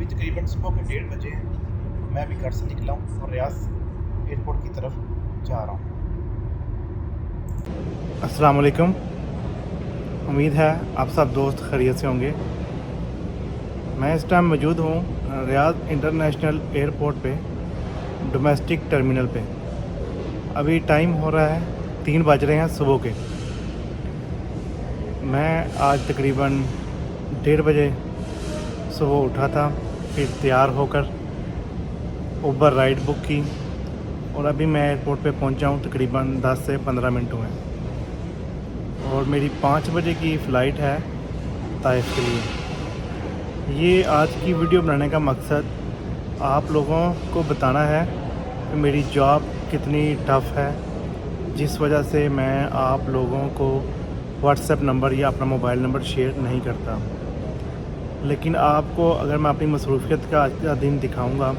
अभी तकरीबन सुबह के 1:30 बजे हैं। मैं अभी घर से निकला हूँ और रियाज एयरपोर्ट की तरफ जा रहा हूँ। अस्सलाम वालेकुम। उम्मीद है आप सब दोस्त खैरियत से होंगे। मैं इस टाइम मौजूद हूँ रियाद इंटरनेशनल एयरपोर्ट पे, डोमेस्टिक टर्मिनल पे। अभी टाइम हो रहा है 3 बज रहे हैं सुबह के। मैं आज तकरीबन 1:30 बजे सुबह उठा था, फिर तैयार होकर उबर राइड बुक की और अभी मैं एयरपोर्ट पे पहुंचा हूं तकरीबन 10 से 15 मिनट हुए हैं और मेरी 5 बजे की फ़्लाइट है ताइफ के लिए। ये आज की वीडियो बनाने का मकसद आप लोगों को बताना है कि मेरी जॉब कितनी टफ़ है, जिस वजह से मैं आप लोगों को व्हाट्सएप नंबर या अपना मोबाइल नंबर शेयर नहीं करता। लेकिन आपको अगर मैं अपनी मसरूफ़ियत का आज का दिन दिखाऊंगा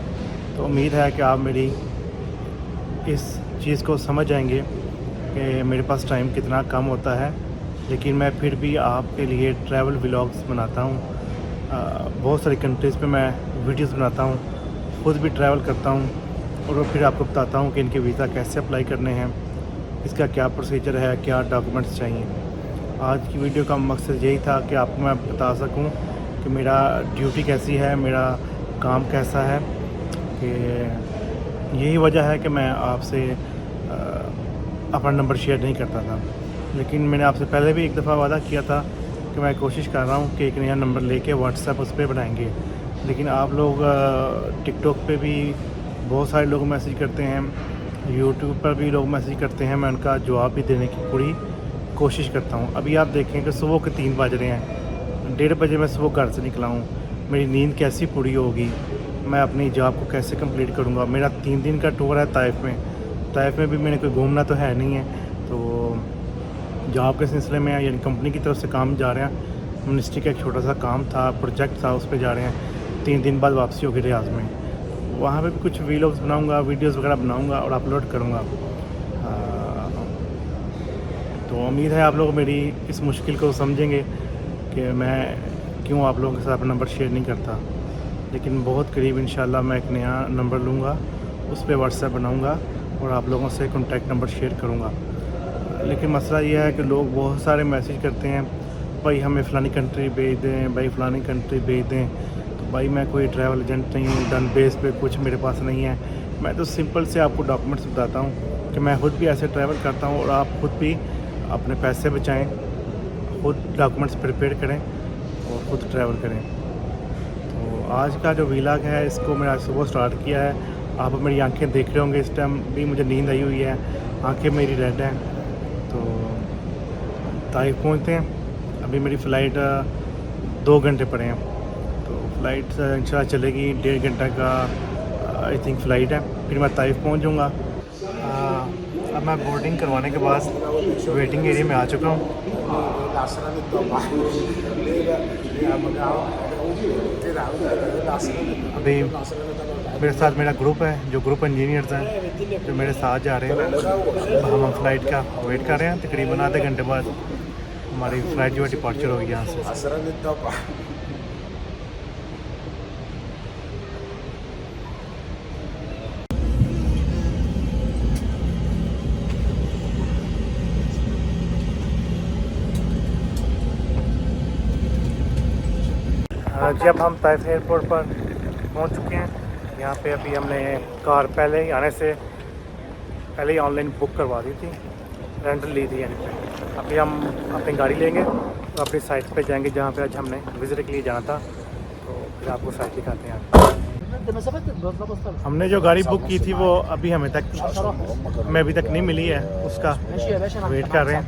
तो उम्मीद है कि आप मेरी इस चीज़ को समझ जाएंगे कि मेरे पास टाइम कितना कम होता है। लेकिन मैं फिर भी आपके लिए ट्रैवल व्लॉग्स बनाता हूँ। बहुत सारी कंट्रीज़ पे मैं वीडियोस बनाता हूँ, ख़ुद भी ट्रैवल करता हूँ और फिर आपको बताता हूँ कि इनके वीज़ा कैसे अप्लाई करने हैं, इसका क्या प्रोसीजर है, क्या डॉक्यूमेंट्स चाहिए। आज की वीडियो का मकसद यही था कि आपको मैं बता सकूँ कि मेरा ड्यूटी कैसी है, मेरा काम कैसा है, कि यही वजह है कि मैं आपसे अपना नंबर शेयर नहीं करता था। लेकिन मैंने आपसे पहले भी एक दफ़ा वादा किया था कि मैं कोशिश कर रहा हूँ कि एक नया नंबर लेके व्हाट्सएप उस पर बनाएंगे। लेकिन आप लोग टिकटॉक पे भी बहुत सारे लोग मैसेज करते हैं, यूट्यूब पर भी लोग मैसेज करते हैं, मैं उनका जवाब भी देने की पूरी कोशिश करता हूँ। अभी आप देखें कि सुबह के 3 बज रहे हैं, 1:30 बजे मैं सुबह घर से निकला हूँ। मेरी नींद कैसी पूरी होगी, मैं अपनी जॉब को कैसे कंप्लीट करूँगा। मेरा 3 दिन का टूर है ताइफ में। ताइफ में भी मैंने कोई घूमना तो है नहीं है, तो जॉब के सिलसिले में यानी कंपनी की तरफ से काम जा रहे हैं। मिनिस्ट्री का एक छोटा सा काम था, प्रोजेक्ट था, उस पर जा रहे हैं। 3 दिन बाद वापसी होगी रियाज में। वहाँ पे भी कुछ व्लॉग्स बनाऊँगा, वीडियोज़ वगैरह बनाऊँगा और अपलोड करूँगा। तो उम्मीद है आप लोग मेरी इस मुश्किल को समझेंगे कि मैं क्यों आप लोगों के साथ अपना नंबर शेयर नहीं करता। लेकिन बहुत करीब इंशाल्लाह मैं एक नया नंबर लूँगा, उस पर व्हाट्सएप बनाऊँगा और आप लोगों से कॉन्टैक्ट नंबर शेयर करूँगा। लेकिन मसला ये है कि लोग बहुत सारे मैसेज करते हैं, भाई हमें फ़लानी कंट्री भेज दें, भाई फ़लानी कंट्री भेज दें। तो भाई मैं कोई ट्रैवल एजेंट नहीं हूँ, डन बेस पे कुछ मेरे पास नहीं है। मैं तो सिंपल से आपको डॉक्यूमेंट्स बताता हूँ कि मैं ख़ुद भी ऐसे ट्रैवल करता हूँ और आप ख़ुद भी अपने पैसे बचाएँ, ख़ुद डॉक्यूमेंट्स प्रिपेयर करें और ख़ुद ट्रैवल करें। तो आज का जो व्लॉग है इसको मैंने आज सुबह स्टार्ट किया है। आप मेरी आंखें देख रहे होंगे, इस टाइम भी मुझे नींद आई हुई है, आंखें मेरी रेड हैं। तो ताइफ पहुँचते हैं। अभी मेरी फ़्लाइट 2 घंटे पड़े हैं, तो फ़्लाइट इंशाल्लाह चलेगी 1.5 घंटा का आई थिंक फ़्लाइट है, फिर मैं ताइफ पहुँच जाऊँगा। अब मैं बोर्डिंग करवाने के बाद वेटिंग एरिया में आ चुका हूँ। अभी मेरे साथ मेरा ग्रुप है, जो ग्रुप इंजीनियर्स हैं जो मेरे साथ जा रहे हैं। हम फ़्लाइट का वेट कर रहे हैं। तकरीबन आधे घंटे बाद हमारी फ़्लाइट जो है डिपार्चर होगी यहाँ से। जी अब हम ताइफ एयरपोर्ट पर पहुंच चुके हैं। यहाँ पे अभी हमने कार पहले ही आने से पहले ही ऑनलाइन बुक करवा दी थी, रेंटल ली थी यानी। अभी हम अपनी गाड़ी लेंगे तो अपनी साइट पे जाएंगे जहाँ पे आज हमने विज़िट के लिए जाना था। तो फिर आपको साइट दिखाते हैं। हमने जो गाड़ी बुक की थी वो अभी हमें तक नहीं मिली है, उसका वेट कर रहे हैं।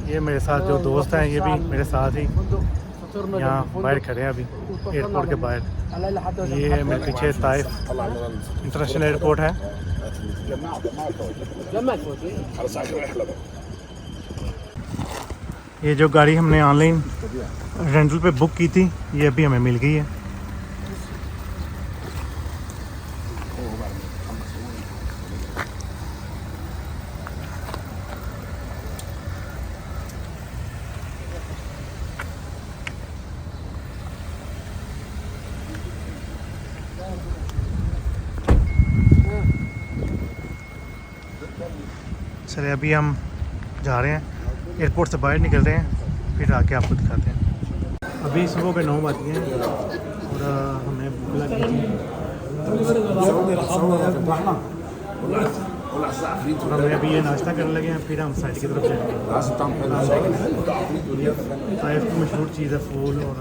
ये मेरे साथ जो दोस्त हैं ये भी मेरे साथ ही यहाँ बाहर खड़े हैं अभी एयरपोर्ट के बाहर। ये मेरे पीछे ताइफ इंटरनेशनल एयरपोर्ट है। ये जो गाड़ी हमने ऑनलाइन रेंटल पे बुक की थी ये अभी हमें मिल गई है। चलिए अभी हम जा रहे हैं, एयरपोर्ट से बाहर निकल रहे हैं, फिर आके आपको दिखाते हैं। अभी सुबह के 9 बज गए हैं और हमें भूख लगी थी और हमें अभी ये नाश्ता करने लगे हैं, फिर हम साइड की तरफ जाएंगे। ताइफ की मशहूर चीज़ है फूल और